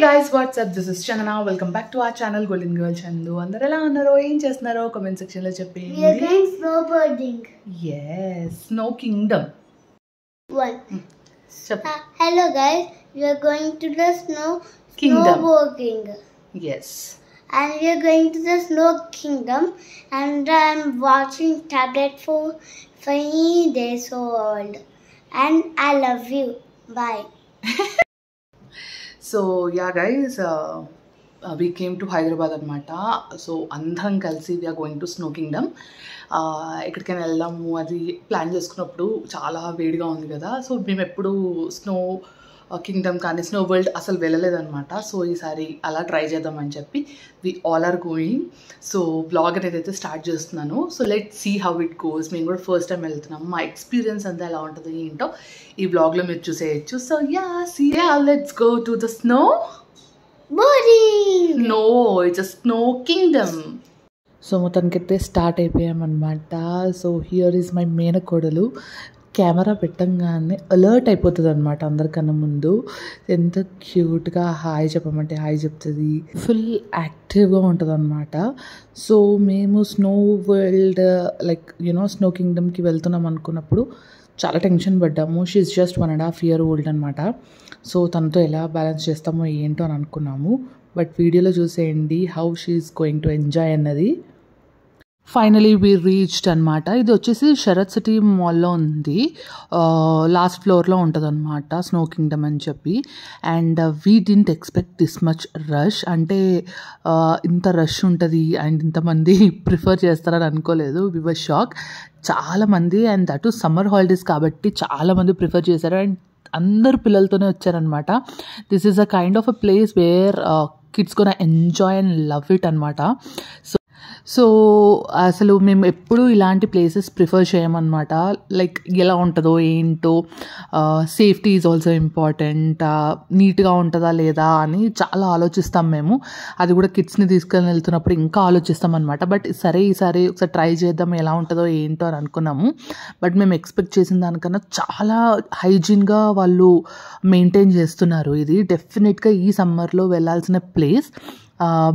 guys, what's up? This is Chandana. Welcome back to our channel Golden Girl Chandu. Andaru ela unnaro em chestunaro comment section lo cheppeyandi. We are going snowboarding. Yes, Snow Kingdom. One. Hello guys, we are going to the Kingdom. snowboarding. Yes. And we are going to the Snow Kingdom, and I'm watching tablet for 5 days old. And I love you. Bye. So yeah guys, we came to Hyderabad anamata. So andharam kalsi we are going to Snow Kingdom. ఎక్కడికైనా వెళ్దాము అది plan చేసుకున్నప్పుడు చాలా వేడిగా ఉంది కదా. So మేము ఎప్పుడు స్నో కింగ్డమ్ కానీ స్నో వరల్డ్ అసలు వెళ్ళలేదన్నమాట. సో ఈసారి అలా ట్రై చేద్దామని చెప్పి we all are going. So blog అనేది అయితే స్టార్ట్ చేస్తున్నాను. So let see how it goes. మేము కూడా ఫస్ట్ టైం వెళ్తున్నాము. మా ఎక్స్పీరియన్స్ అంతా ఎలా ఉంటుందో ఏంటో ఈ బ్లాగ్లో మీరు చూసేయచ్చు. So let's go to the snow Boarding. No it's a snow kingdom. So మొత్తానికైతే స్టార్ట్ అయిపోయామన్నమాట. సో హియర్ ఈజ్ మై మేనకోడలు. కెమెరా పెట్టంగానే అలర్ట్ అయిపోతుంది అనమాట అందరికన్నా ముందు. ఎంత క్యూట్గా హాయ్ చెప్పమంటే హాయ్ చెప్తుంది. ఫుల్ యాక్టివ్గా ఉంటుంది అనమాట. సో మేము స్నో వరల్డ్ లైక్ స్నో కింగ్డమ్కి వెళ్తున్నాం అనుకున్నప్పుడు చాలా టెన్షన్ పడ్డాము. షీఈస్ జస్ట్ 1.5 years old అనమాట. సో తనతో ఎలా బ్యాలెన్స్ చేస్తామో ఏంటో అని అనుకున్నాము. బట్ వీడియోలో చూసేయండి how she's going to enjoy అన్నది. ఫైనలీ వీ రీచ్డ్ అనమాట. ఇది వచ్చేసి శరత్ సిటీ మాల్లో ఉంది. లాస్ట్ ఫ్లోర్లో ఉంటుంది అనమాట స్నో కింగ్డమ్ అని చెప్పి. And we didn't expect this much rush. అంటే ఇంత రష్ ఉంటుంది అండ్ ఇంతమంది ప్రిఫర్ చేస్తారని అనుకోలేదు. వి వర్ షాక్. చాలామంది, అండ్ దట్ సమ్మర్ హాలిడేస్ కాబట్టి చాలామంది ప్రిఫర్ చేశారు. అండ్ అందరు పిల్లలతోనే వచ్చారనమాట. This is a kind of a place where kids gonna enjoy and love it అనమాట. సో అసలు మేము ఎప్పుడూ ఇలాంటి ప్లేసెస్ ప్రిఫర్ చేయమన్నమాట. లైక్ ఎలా ఉంటుందో ఏంటో, సేఫ్టీ ఈజ్ ఆల్సో ఇంపార్టెంట్, నీట్గా ఉంటుందా లేదా అని చాలా ఆలోచిస్తాం మేము. అది కూడా కిడ్స్ని తీసుకొని వెళ్తున్నప్పుడు ఇంకా ఆలోచిస్తాం అనమాట. బట్ ఈసారి ఒకసారి ట్రై చేద్దాం ఎలా ఉంటుందో ఏంటో అని అనుకున్నాము. బట్ మేము ఎక్స్పెక్ట్ చేసిన దానికన్నా చాలా హైజీన్గా వాళ్ళు మెయింటైన్ చేస్తున్నారు. ఇది డెఫినెట్గా ఈ సమ్మర్లో వెళ్ళాల్సిన ప్లేస్.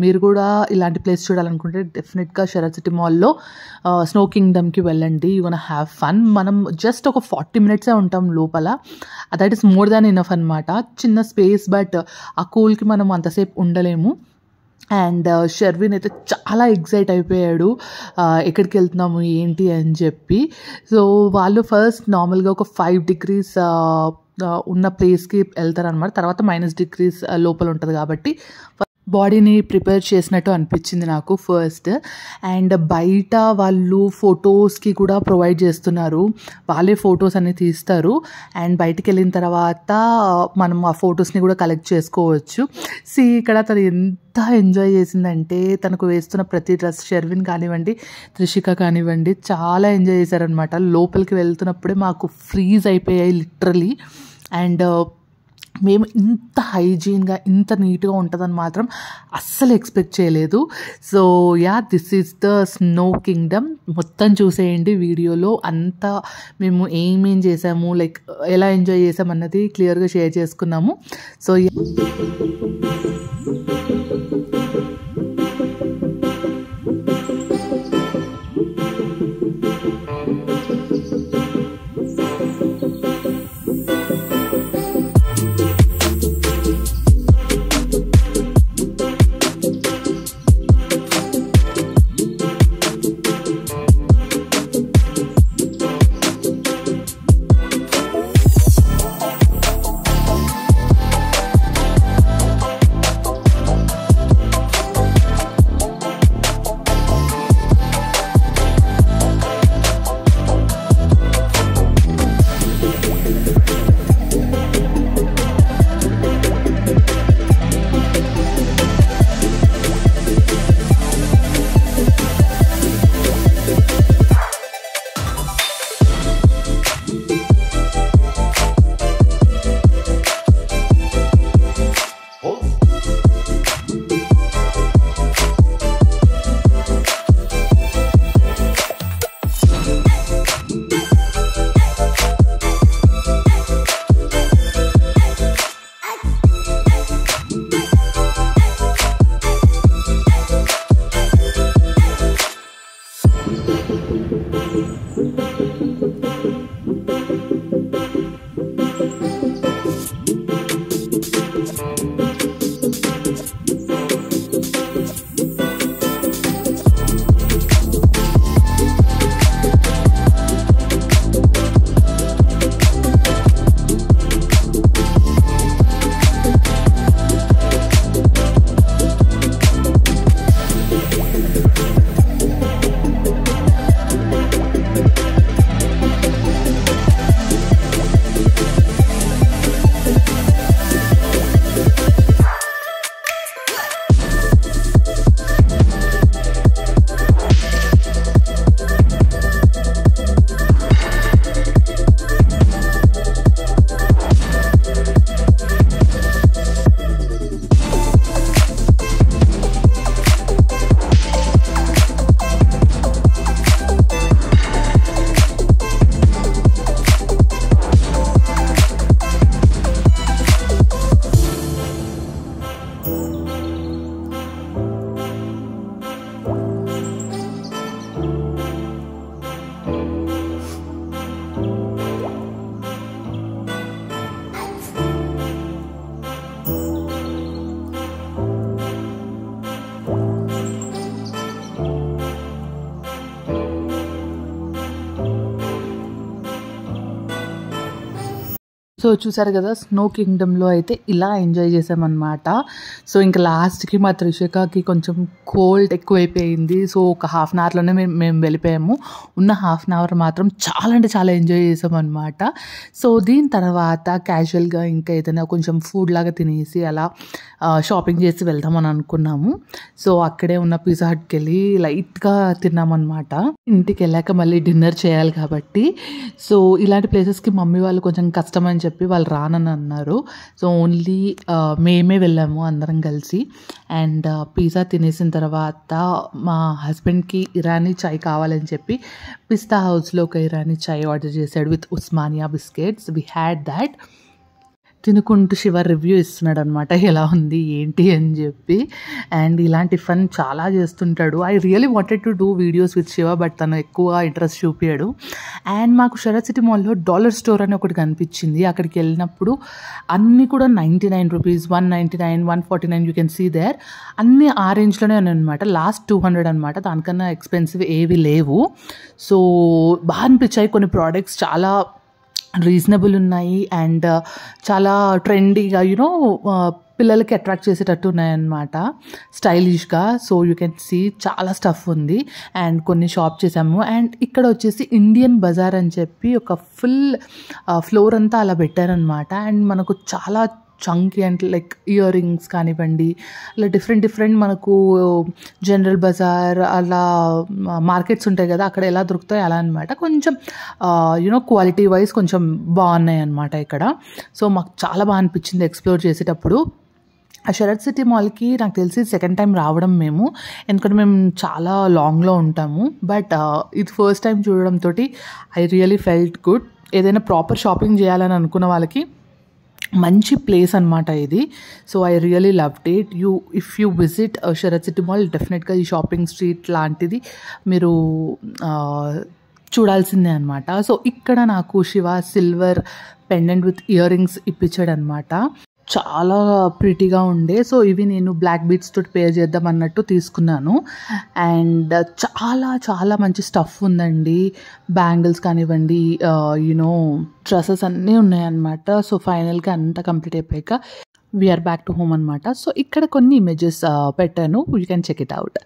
మీరు కూడా ఇలాంటి ప్లేస్ చూడాలనుకుంటే డెఫినెట్గా శరత్ సిటీ మాల్లో స్నో కింగ్డమ్కి వెళ్ళండి. You gonna have fun. మనం జస్ట్ ఒక 40 minutes ఉంటాం లోపల. That is more than enough అనమాట. చిన్న స్పేస్, బట్ ఆ కూల్కి మనం అంతసేపు ఉండలేము. అండ్ షర్విన్ అయితే చాలా ఎక్సైట్ అయిపోయాడు ఎక్కడికి వెళ్తున్నాము ఏంటి అని చెప్పి. సో వాళ్ళు ఫస్ట్ నార్మల్గా ఒక 5 degrees ఉన్న ప్లేస్కి వెళ్తారనమాట. తర్వాత -degrees లోపల ఉంటుంది కాబట్టి బాడీని ప్రిపేర్ చేసినట్టు అనిపించింది నాకు ఫస్ట్. అండ్ బయట వాళ్ళు ఫొటోస్కి కూడా ప్రొవైడ్ చేస్తున్నారు. వాళ్ళే ఫొటోస్ అన్ని తీస్తారు. అండ్ బయటికి వెళ్ళిన తర్వాత మనం ఆ ఫొటోస్ని కూడా కలెక్ట్ చేసుకోవచ్చు. ఇక్కడ తను ఎంత ఎంజాయ్ చేసిందంటే తనకు వేస్తున్న ప్రతి డ్రెస్, షర్విన్ కానివ్వండి, త్రిషిక కానివ్వండి, చాలా ఎంజాయ్ చేశారనమాట. లోపలికి వెళ్తున్నప్పుడే మాకు ఫ్రీజ్ అయిపోయాయి లిటరలీ. అండ్ మేము ఇంత హైజీన్గా ఇంత నీట్గా ఉంటుందని మాత్రం అస్సలు ఎక్స్పెక్ట్ చేయలేదు. So this is the snow Kingdom. మొత్తం చూసేయండి వీడియోలో. అంతా మేము ఏమేం చేసాము, లైక్ ఎలా ఎంజాయ్ చేసామన్నది క్లియర్గా షేర్ చేసుకున్నాము. సో సో చూసారు కదా స్నో కింగ్డమ్లో అయితే ఇలా ఎంజాయ్ చేసామన్నమాట. సో ఇంకా లాస్ట్కి మా త్రిషికకి కొంచెం కోల్డ్ ఎక్కువైపోయింది. సో ఒక హాఫ్ అన్ అవర్లోనే మేము వెళ్ళిపోయాము. ఉన్న హాఫ్ అన్ అవర్ మాత్రం చాలా అంటే చాలా ఎంజాయ్ చేసామన్నమాట. సో దీని తర్వాత క్యాజువల్గా ఇంకా ఏదైనా కొంచెం ఫుడ్ లాగా తినేసి అలా షాపింగ్ చేసి వెళ్దామని అనుకున్నాము. సో అక్కడే ఉన్న పిజ్జా హట్కి వెళ్ళి లైట్గా తిన్నామన్నమాట. ఇంటికి వెళ్ళాక మళ్ళీ డిన్నర్ చేయాలి కాబట్టి సో ఇలాంటి ప్లేసెస్కి మమ్మీ వాళ్ళు కొంచెం కష్టం అని చెప్పి వాళ్ళు రానని అన్నారు. సో ఓన్లీ మేమే వెళ్ళాము అందరం కలిసి. అండ్ పిజ్జా తినేసిన తర్వాత మా హస్బెండ్కి ఇరానీ చాయ్ కావాలని చెప్పి పిస్తా హౌస్లో ఒక ఇరానీ చాయ్ ఆర్డర్ చేశాడు with Osmania biscuits. We had that. తినుకుంటూ శివ రివ్యూ ఇస్తున్నాడు అనమాట, ఎలా ఉంది ఏంటి అని చెప్పి. అండ్ ఇలాంటి ఫన్ చాలా చేస్తుంటాడు. I really wanted to do videos with Shiva, but తను ఎక్కువ ఇంట్రెస్ట్ చూపించాడు. అండ్ మాకు శరత్ సిటీ మాల్లో డాలర్ స్టోర్ అని ఒకటి కనిపించింది. అక్కడికి వెళ్ళినప్పుడు అన్నీ కూడా 99 rupees, 199, 149 you can see there. అన్నీ ఆ రేంజ్లోనే ఉన్నాయి అనమాట. లాస్ట్ 200 అనమాట, దానికన్నా ఎక్స్పెన్సివ్ ఏవి లేవు. సో బాగా అనిపించాయి. కొన్ని ప్రోడక్ట్స్ చాలా రీజనబుల్ ఉన్నాయి అండ్ చాలా ట్రెండీగా యూనో పిల్లలకి అట్రాక్ట్ చేసేటట్టు ఉన్నాయన్నమాట, స్టైలిష్గా. సో యూ కెన్ సీ చాలా స్టఫ్ ఉంది. అండ్ కొన్ని షాప్ చేసాము. అండ్ ఇక్కడ వచ్చేసి ఇండియన్ బజార్ అని చెప్పి ఒక ఫుల్ ఫ్లోర్ అంతా అలా పెట్టారనమాట. అండ్ మనకు చాలా చంకీ అంటే లైక్ ఇయర్ రింగ్స్ కానివ్వండి, అలా డిఫరెంట్ మనకు జనరల్ బజార్ అలా మార్కెట్స్ ఉంటాయి కదా, అక్కడ ఎలా దొరుకుతాయి అలా అనమాట. కొంచెం యూనో క్వాలిటీ వైజ్ కొంచెం బాగున్నాయి అనమాట ఇక్కడ. సో మాకు చాలా బాగా అనిపించింది ఎక్స్ప్లోర్ చేసేటప్పుడు. ఆ శరత్ సిటీ మాల్కి నాకు తెలిసి సెకండ్ టైం రావడం మేము, ఎందుకంటే మేము చాలా లాంగ్లో ఉంటాము. బట్ ఇది ఫస్ట్ టైం చూడడంతో ఐ రియలీ ఫెల్ట్ గుడ్. ఏదైనా ప్రాపర్ షాపింగ్ చేయాలని అనుకున్న వాళ్ళకి మంచి ప్లేస్ అనమాట ఇది. So I really loved it. If you visit Sarath city mall డెఫినెట్గా ఈ షాపింగ్ స్ట్రీట్ లాంటిది మీరు చూడాల్సిందే అనమాట. సో ఇక్కడ నాకు Shiva silver pendant with earrings ఇప్పించాడు అనమాట. చాలా ప్రిటీగా ఉండే. సో ఇవి నేను బ్లాక్ బీడ్స్ తోటి పేర్ చేద్దాం అన్నట్టు తీసుకున్నాను. అండ్ చాలా చాలా మంచి స్టఫ్ ఉందండి. బ్యాంగిల్స్ కానివ్వండి, యూనో డ్రెస్సెస్ అన్నీ ఉన్నాయన్నమాట. సో ఫైనల్గా అంతా కంప్లీట్ అయిపోయాక వీఆర్ బ్యాక్ టు హోమ్ అనమాట. సో ఇక్కడ కొన్ని ఇమేజెస్ పెట్టాను, you can check it out.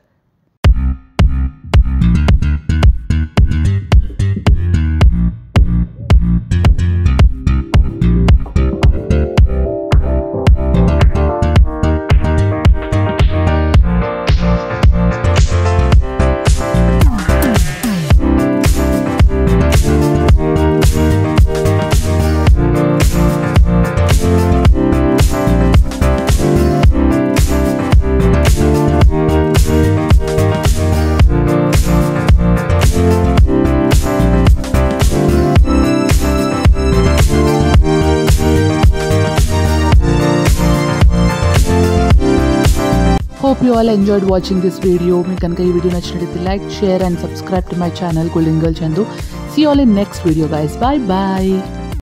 Hope you all enjoyed watching this video. మీకు కనుక ఈ వీడియో నచ్చినట్లయితే like, share and subscribe to my channel Golden Girl Chandu. See you all in next video guys. Bye bye.